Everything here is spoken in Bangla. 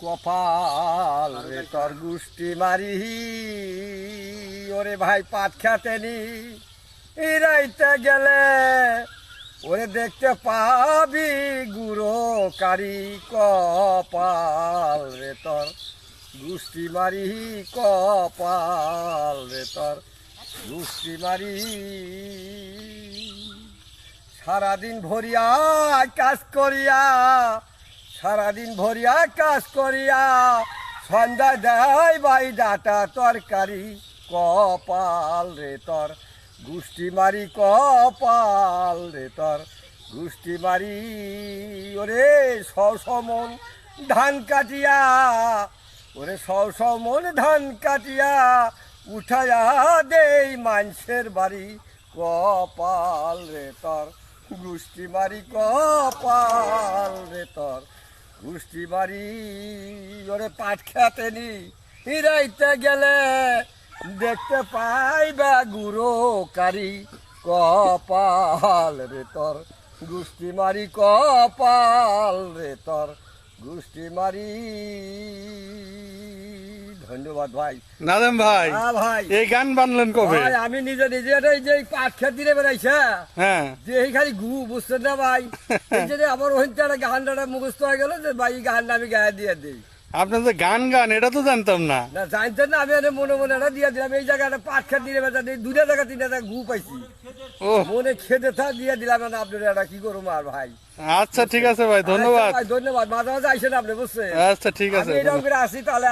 কপাল রে তোর গুষ্টি মারি ওরে ভাই পাট খেতে নি এই রাইতে গেলে ওরে দেখতে পাবি গুঁড়ো কারি কপাল রে তোর গুষ্টি মারি কপাল রে তোর গুষ্টি মারি সারাদিন ভরিয়া কাজ করিয়া সারাদিন ভরিয়া কাজ করিয়া সন্ধ্যা দেয় বাই ডাটা তরকারি কপাল রে তোর গুষ্টি মারি কপাল রে তোর গুষ্টি মারি ওরে সমন ধান কাটিয়া ওরে সমন ধান কাটিয়া উঠাইয়া দেই মানুষের বাড়ি কপাল রে তোর গুষ্টি মারি কপাল রে তোর গুষ্টি মারি ওরে পাট খেতে নি হিরাইতে গেলে দেখতে পাইবা গুঁড়ো কারি কপাল রে তোর গুষ্টি মারি কপাল রে তোর গুষ্টি মারি। ধন্যবাদ ভাই। নাজম ভাই, হ্যাঁ ভাই, এই গান বানলেন কবে? ভাই আমি নিজে নিজে এই যে পাট খেত দিলে বেড়াইছে হ্যাঁ, যে এই খালি ঘু বুঝছেন না ভাই, এই যে আমার ওইটা গানটা মুখস্থ হয়ে গেল যে ভাই গানটা আমি গায়ে দিয়ে দিই। আপনার যে গান এটা তো জানতাম না। না জানতেন না, আমি মনে মনে এটা দিয়ে দিলাম। এই জায়গাটা পাট খেত দিলে বেড়া দুটা জায়গা তিনটা জায়গা ঘু পাইছি, ও মনে খেতে থা দিয়ে দিলাম। আপনার এটা কি করবো আর ভাই। আচ্ছা ঠিক আছে ভাই, ধন্যবাদ। আচ্ছা ভাই, ধন্যবাদ। মাঝে মাঝে আইসেন আপনি, বুঝছেন? আচ্ছা ঠিক আছে, আমি এরকম করে আসি তাহলে।